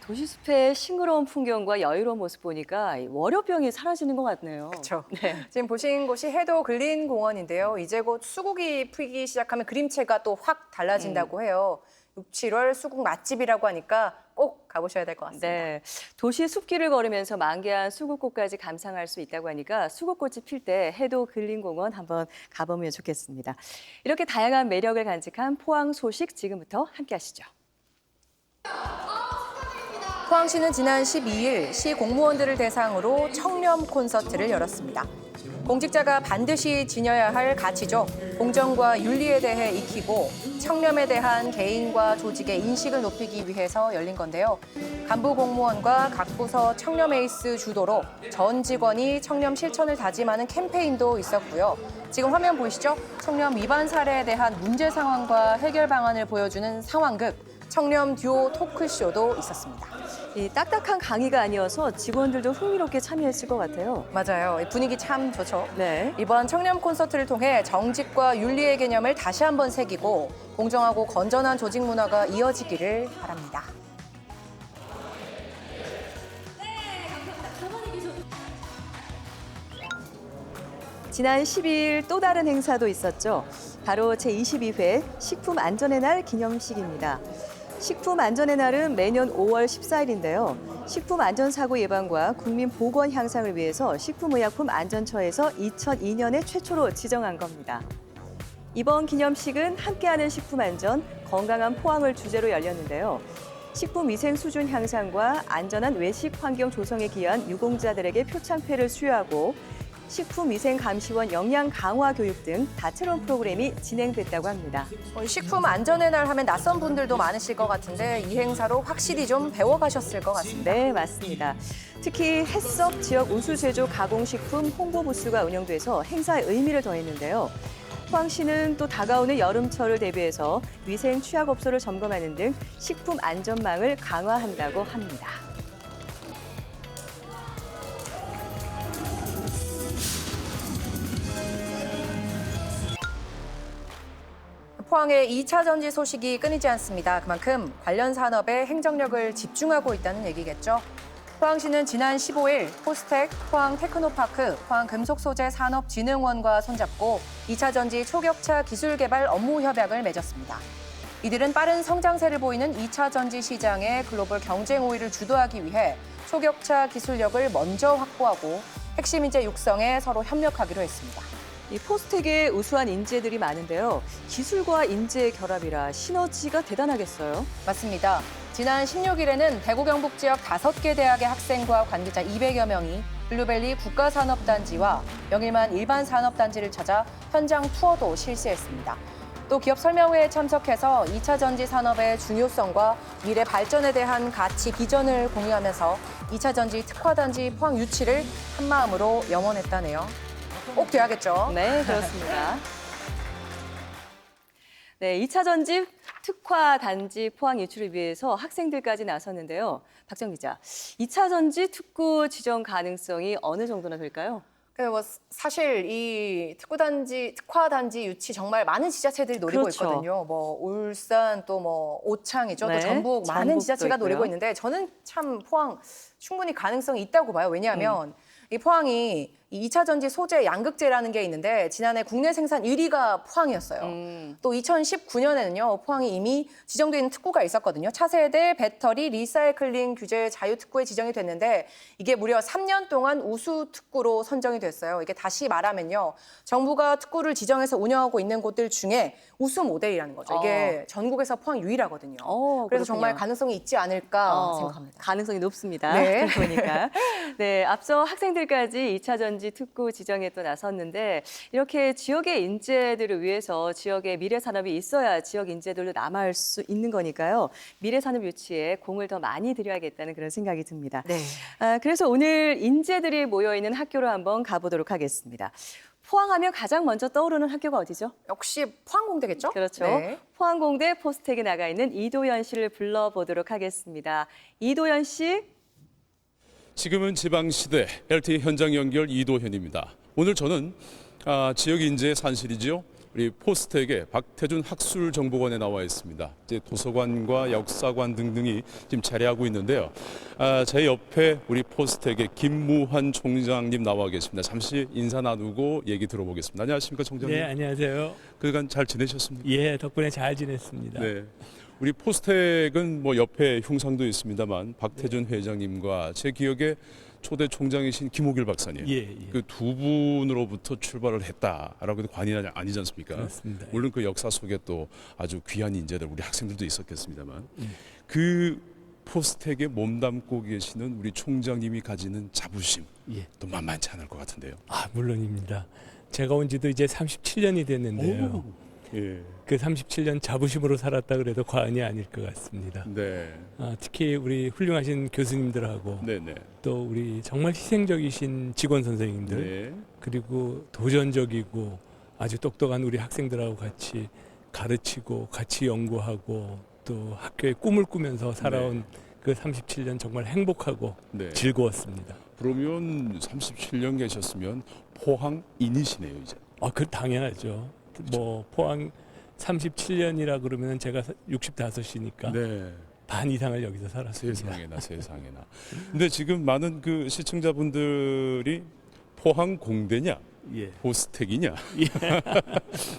도시숲의 싱그러운 풍경과 여유로운 모습 보니까 이 월요병이 사라지는 것 같네요. 그렇죠. 네. 지금 보신 곳이 해도 근린공원인데요. 이제 곧 수국이 피기 시작하면 그림체가 또 확 달라진다고 해요. 6, 7월 수국 맛집이라고 하니까 꼭 가보셔야 될 것 같습니다. 네, 도시 숲길을 걸으면서 만개한 수국꽃까지 감상할 수 있다고 하니까 수국꽃이 필 때 해도 근린공원 한번 가보면 좋겠습니다. 이렇게 다양한 매력을 간직한 포항 소식 지금부터 함께 하시죠. 포항시는 지난 12일 시 공무원들을 대상으로 청렴 콘서트를 열었습니다. 공직자가 반드시 지녀야 할 가치죠. 공정과 윤리에 대해 익히고 청렴에 대한 개인과 조직의 인식을 높이기 위해서 열린 건데요. 간부 공무원과 각 부서 청렴 에이스 주도로 전 직원이 청렴 실천을 다짐하는 캠페인도 있었고요. 지금 화면 보이시죠? 청렴 위반 사례에 대한 문제 상황과 해결 방안을 보여주는 상황극, 청렴 듀오 토크쇼도 있었습니다. 이 딱딱한 강의가 아니어서 직원들도 흥미롭게 참여했을 것 같아요. 맞아요. 분위기 참 좋죠. 네. 이번 청렴 콘서트를 통해 정직과 윤리의 개념을 다시 한번 새기고 공정하고 건전한 조직 문화가 이어지기를 바랍니다. 지난 12일 또 다른 행사도 있었죠. 바로 제22회 식품안전의 날 기념식입니다. 식품안전의 날은 매년 5월 14일인데요. 식품안전사고 예방과 국민 보건 향상을 위해서 식품의약품안전처에서 2002년에 최초로 지정한 겁니다. 이번 기념식은 함께하는 식품안전, 건강한 포항을 주제로 열렸는데요. 식품위생 수준 향상과 안전한 외식 환경 조성에 기여한 유공자들에게 표창패를 수여하고 식품위생감시원 역량 강화 교육 등 다채로운 프로그램이 진행됐다고 합니다. 식품 안전의 날 하면 낯선 분들도 많으실 것 같은데 이 행사로 확실히 좀 배워가셨을 것 같습니다. 네, 맞습니다. 특히 햇섭 지역 우수제조 가공식품 홍보 부스가 운영돼서 행사의 의미를 더했는데요. 포항시는 또 다가오는 여름철을 대비해서 위생 취약업소를 점검하는 등 식품 안전망을 강화한다고 합니다. 포항의 2차 전지 소식이 끊이지 않습니다. 그만큼 관련 산업에 행정력을 집중하고 있다는 얘기겠죠. 포항시는 지난 15일 포스텍, 포항 테크노파크, 포항 금속소재산업진흥원과 손잡고 2차 전지 초격차 기술 개발 업무 협약을 맺었습니다. 이들은 빠른 성장세를 보이는 2차 전지 시장의 글로벌 경쟁 우위를 주도하기 위해 초격차 기술력을 먼저 확보하고 핵심 인재 육성에 서로 협력하기로 했습니다. 이 포스텍에 우수한 인재들이 많은데요. 기술과 인재의 결합이라 시너지가 대단하겠어요. 맞습니다. 지난 16일에는 대구 경북 지역 5개 대학의 학생과 관계자 200여 명이 블루벨리 국가산업단지와 영일만 일반산업단지를 찾아 현장 투어도 실시했습니다. 또 기업 설명회에 참석해서 2차 전지 산업의 중요성과 미래 발전에 대한 가치 비전을 공유하면서 2차 전지 특화단지 포항 유치를 한마음으로 염원했다네요. 꼭 돼야겠죠? 네, 그렇습니다. 네, 2차 전지 특화 단지 포항 유치를 위해서 학생들까지 나섰는데요. 박정 기자, 2차 전지 특구 지정 가능성이 어느 정도나 될까요? 사실 이 특화단지 유치 정말 많은 지자체들이 노리고 그렇죠. 있거든요. 울산 또 오창이죠. 네, 또 전북 많은 전북도 지자체가 있고요. 노리고 있는데 저는 참 포항 충분히 가능성이 있다고 봐요. 왜냐하면 이 포항이 이 2차 전지 소재 양극재라는 게 있는데 지난해 국내 생산 1위가 포항이었어요. 또 2019년에는요. 포항이 이미 지정돼 있는 특구가 있었거든요. 차세대 배터리 리사이클링 규제 자유 특구에 지정이 됐는데 이게 무려 3년 동안 우수 특구로 선정이 됐어요. 이게 다시 말하면요. 정부가 특구를 지정해서 운영하고 있는 곳들 중에 우수 모델이라는 거죠. 이게 전국에서 포항 유일하거든요. 그래서 그렇군요. 정말 가능성이 있지 않을까 생각합니다. 가능성이 높습니다. 네. 보니까. 네, 앞서 학생들까지 2차 전지 특구 지정에 또 나섰는데 이렇게 지역의 인재들을 위해서 지역의 미래 산업이 있어야 지역 인재들도 남아할 수 있는 거니까요. 미래 산업 유치에 공을 더 많이 들여야겠다는 그런 생각이 듭니다. 네. 그래서 오늘 인재들이 모여 있는 학교로 한번 가보도록 하겠습니다. 포항하면 가장 먼저 떠오르는 학교가 어디죠? 역시 포항공대겠죠? 그렇죠. 네. 포항공대 포스텍에 나가 있는 이도현 씨를 불러보도록 하겠습니다. 이도현 씨. 지금은 지방시대 LTE 현장 연결 이도현입니다. 오늘 저는 지역 인재의 산실이지요. 우리 포스텍의 박태준 학술정보관에 나와 있습니다. 이제 도서관과 역사관 등등이 지금 자리하고 있는데요. 제 옆에 우리 포스텍의 김무환 총장님 나와 계십니다. 잠시 인사 나누고 얘기 들어보겠습니다. 안녕하십니까, 총장님? 네, 안녕하세요. 그간 잘 지내셨습니까? 예, 덕분에 잘 지냈습니다. 네. 우리 포스텍은 뭐 옆에 흉상도 있습니다만 박태준 회장님과 제 기억에 초대 총장이신 김호길 박사님, 예, 예. 그 두 분으로부터 출발을 했다라고 해도 과언이 아니지 않습니까? 그렇습니다. 물론 그 역사 속에 또 아주 귀한 인재들, 우리 학생들도 있었겠습니다만 그 포스텍에 몸담고 계시는 우리 총장님이 가지는 자부심 예. 또 만만치 않을 것 같은데요. 아, 물론입니다. 제가 온 지도 이제 37년이 됐는데요. 예. 그 37년 자부심으로 살았다 그래도 과언이 아닐 것 같습니다. 네. 특히 우리 훌륭하신 교수님들하고 네네. 또 우리 정말 희생적이신 직원 선생님들 네. 그리고 도전적이고 아주 똑똑한 우리 학생들하고 같이 가르치고 같이 연구하고 또 학교에 꿈을 꾸면서 살아온 그 37년 정말 행복하고 네. 즐거웠습니다. 그러면 37년 계셨으면 포항인이시네요, 이제. 그 당연하죠. 뭐 포항 37년이라 그러면 제가 65이니까 네. 반 이상을 여기서 살았습니다. 세상에나. 근데 지금 많은 그 시청자분들이 포항 공대냐, 예. 포스텍이냐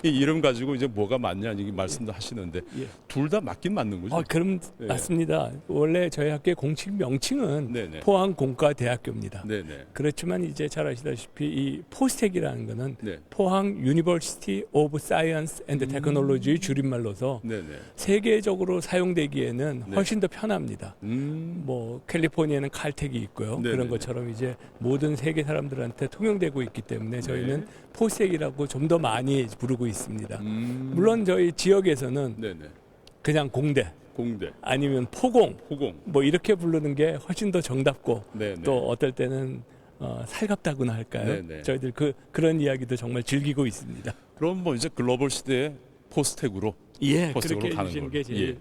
이 이름 가지고 이제 뭐가 맞냐 이 말씀도 하시는데 예. 둘 다 맞긴 맞는 거죠? 그럼 네. 맞습니다. 원래 저희 학교의 공식 명칭은 네네. 포항공과대학교입니다. 네네. 그렇지만 이제 잘 아시다시피 이 포스텍이라는 거는 네. 포항 유니버시티 오브 사이언스 앤드 테크놀로지의 줄임말로서 네네. 세계적으로 사용되기에는 네. 훨씬 더 편합니다. 뭐 캘리포니아에는 칼텍이 있고요. 네네네. 그런 것처럼 이제 모든 세계 사람들한테 통용되고 있기 때문에 저희는 네. 포스텍이라고 좀 더 많이 부르고 있습니다. 물론 저희 지역에서는 네네. 그냥 공대 공대, 아니면 포공 포공. 뭐 이렇게 부르는 게 훨씬 더 정답고 네네. 또 어떨 때는 살갑다고나 할까요? 네네. 저희들 그런 이야기도 정말 즐기고 있습니다. 그럼 뭐 이제 글로벌 시대의 포스텍으로 예, 포스텍으로 그렇게 가는 해주시는 걸로. 게 제일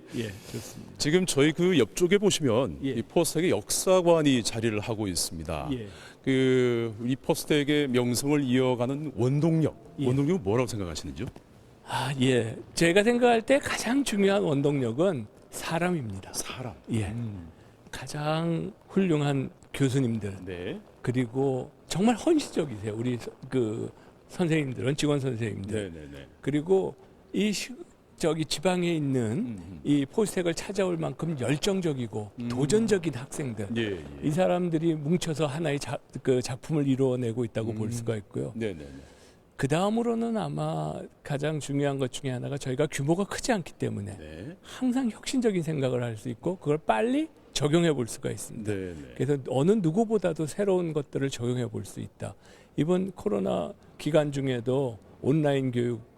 좋습니다. 지금 저희 그 옆쪽에 보시면 예. 이 포스텍의 역사관이 자리를 하고 있습니다. 예. 이 포스텍의 명성을 이어가는 원동력, 예. 원동력은 뭐라고 생각하시는지요? 예. 제가 생각할 때 가장 중요한 원동력은 사람입니다. 사람. 예. 가장 훌륭한 교수님들 네. 그리고 정말 헌신적이세요. 우리 그 선생님들은 직원 선생님들. 네네네. 그리고 저기 지방에 있는 이 포스텍을 찾아올 만큼 열정적이고 도전적인 학생들. 예, 예. 이 사람들이 뭉쳐서 하나의 작품을 이루어내고 있다고 볼 수가 있고요. 네네네. 그 다음으로는 아마 가장 중요한 것 중에 하나가 저희가 규모가 크지 않기 때문에 네. 항상 혁신적인 생각을 할 수 있고 그걸 빨리 적용해 볼 수가 있습니다. 네네. 그래서 어느 누구보다도 새로운 것들을 적용해 볼 수 있다. 이번 코로나 기간 중에도 온라인 교육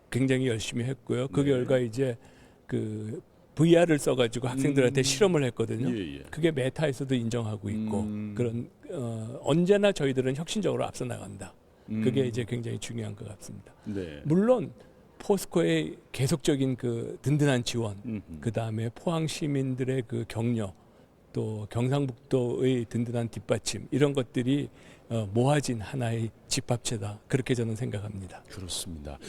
굉장히 열심히 했고요. 그 네. 결과 이제 그 VR을 써가지고 학생들한테 실험을 했거든요. 예, 예. 그게 메타에서도 인정하고 있고 그런 언제나 저희들은 혁신적으로 앞서 나간다. 그게 이제 굉장히 중요한 것 같습니다. 네. 물론 포스코의 계속적인 그 든든한 지원, 그 다음에 포항 시민들의 그 격려, 또 경상북도의 든든한 뒷받침 이런 것들이 모아진 하나의 집합체다. 그렇게 저는 생각합니다. 그렇습니다.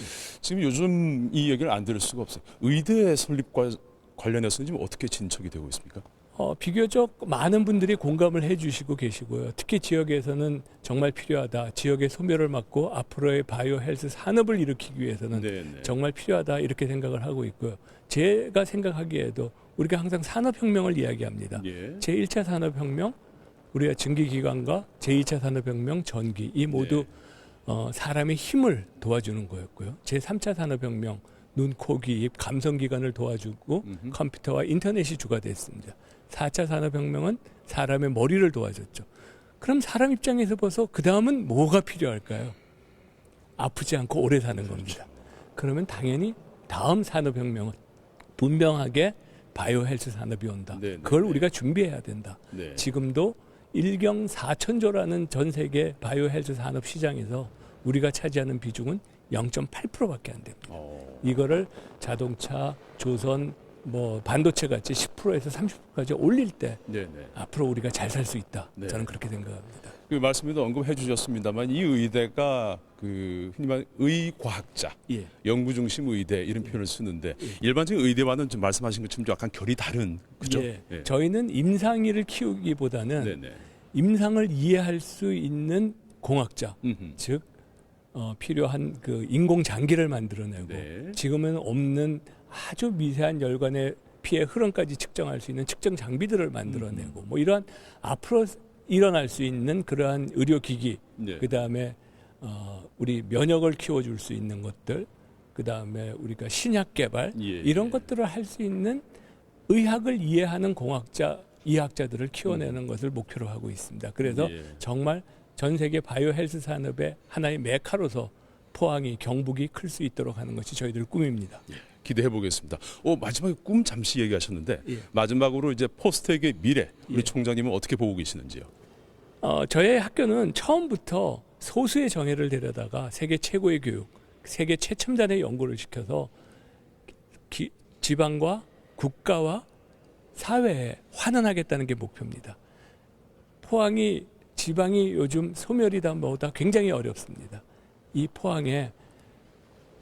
지금 요즘 이 얘기를 안 들을 수가 없어요. 의대 설립과 관련해서는 지금 어떻게 진척이 되고 있습니까? 비교적 많은 분들이 공감을 해주시고 계시고요. 특히 지역에서는 정말 필요하다. 지역의 소멸을 막고 앞으로의 바이오 헬스 산업을 일으키기 위해서는 네네. 정말 필요하다 이렇게 생각을 하고 있고요. 제가 생각하기에도 우리가 항상 산업혁명을 이야기합니다. 예. 제1차 산업혁명, 우리가 증기기관과 제2차 산업혁명, 전기 이 모두 사람의 힘을 도와주는 거였고요. 제3차 산업혁명, 눈, 코, 귀, 입, 감성기관을 도와주고 컴퓨터와 인터넷이 주가 됐습니다. 4차 산업혁명은 사람의 머리를 도와줬죠. 그럼 사람 입장에서 봐서 그 다음은 뭐가 필요할까요? 아프지 않고 오래 사는 겁니다. 그러면 당연히 다음 산업혁명은 분명하게 바이오 헬스 산업이 온다. 네, 네, 그걸 네. 우리가 준비해야 된다. 네. 지금도 1경 4천조라는 전 세계 바이오 헬스 산업 시장에서 우리가 차지하는 비중은 0.8%밖에 안 됩니다. 이거를 자동차, 조선, 뭐 반도체 같이 10%에서 30%까지 올릴 때 네네. 앞으로 우리가 잘 살 수 있다. 네. 저는 그렇게 생각합니다. 그 말씀에도 언급해 주셨습니다만 이 의대가 그 흔히 말하는 의과학자, 예. 연구 중심 의대 이런 표현을 쓰는데 일반적인 의대와는 좀 말씀하신 것처럼 약간 결이 다른 그죠? 예. 저희는 임상의를 키우기보다는 네네. 임상을 이해할 수 있는 공학자, 음흠. 즉 필요한 그 인공 장기를 만들어내고 네. 지금은 없는 아주 미세한 열관의 피의 흐름까지 측정할 수 있는 측정 장비들을 만들어내고 뭐 이러한 앞으로 일어날 수 있는 그러한 의료기기, 네. 그 다음에 우리 면역을 키워줄 수 있는 것들, 그 다음에 우리가 신약 개발 예, 이런 예. 것들을 할 수 있는 의학을 이해하는 공학자, 이학자들을 키워내는 것을 목표로 하고 있습니다. 그래서 예. 정말 전 세계 바이오 헬스 산업의 하나의 메카로서 포항이 경북이 클 수 있도록 하는 것이 저희들 꿈입니다. 기대해 보겠습니다. 마지막에 꿈 잠시 얘기하셨는데 예. 마지막으로 이제 포스텍의 미래 우리 예. 총장님은 어떻게 보고 계시는지요? 저희 학교는 처음부터 소수의 정예를 데려다가 세계 최고의 교육, 세계 최첨단의 연구를 시켜서 지방과 국가와 사회에 환원하겠다는 게 목표입니다. 포항이 지방이 요즘 소멸이다 뭐다 굉장히 어렵습니다. 이 포항에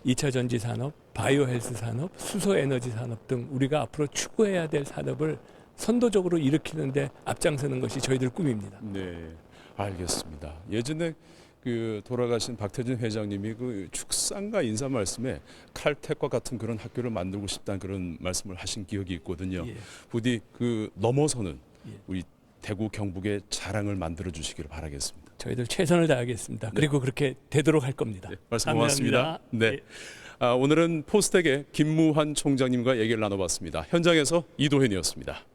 2차 전지 산업, 바이오 헬스 산업, 수소 에너지 산업 등 우리가 앞으로 추구해야 될 산업을 선도적으로 일으키는데 앞장서는 것이 저희들 꿈입니다. 네, 알겠습니다. 예전에 그 돌아가신 박태준 회장님이 그 축산과 인사 말씀에 칼텍과 같은 그런 학교를 만들고 싶다는 그런 말씀을 하신 기억이 있거든요. 예. 부디 그 넘어서는 예. 우리 대구 경북의 자랑을 만들어 주시기를 바라겠습니다. 저희들 최선을 다하겠습니다. 그리고 그렇게 되도록 할 겁니다. 네, 말씀 고맙습니다. 감사합니다. 네, 오늘은 포스텍의 김무환 총장님과 얘기를 나눠봤습니다. 현장에서 이도현이었습니다.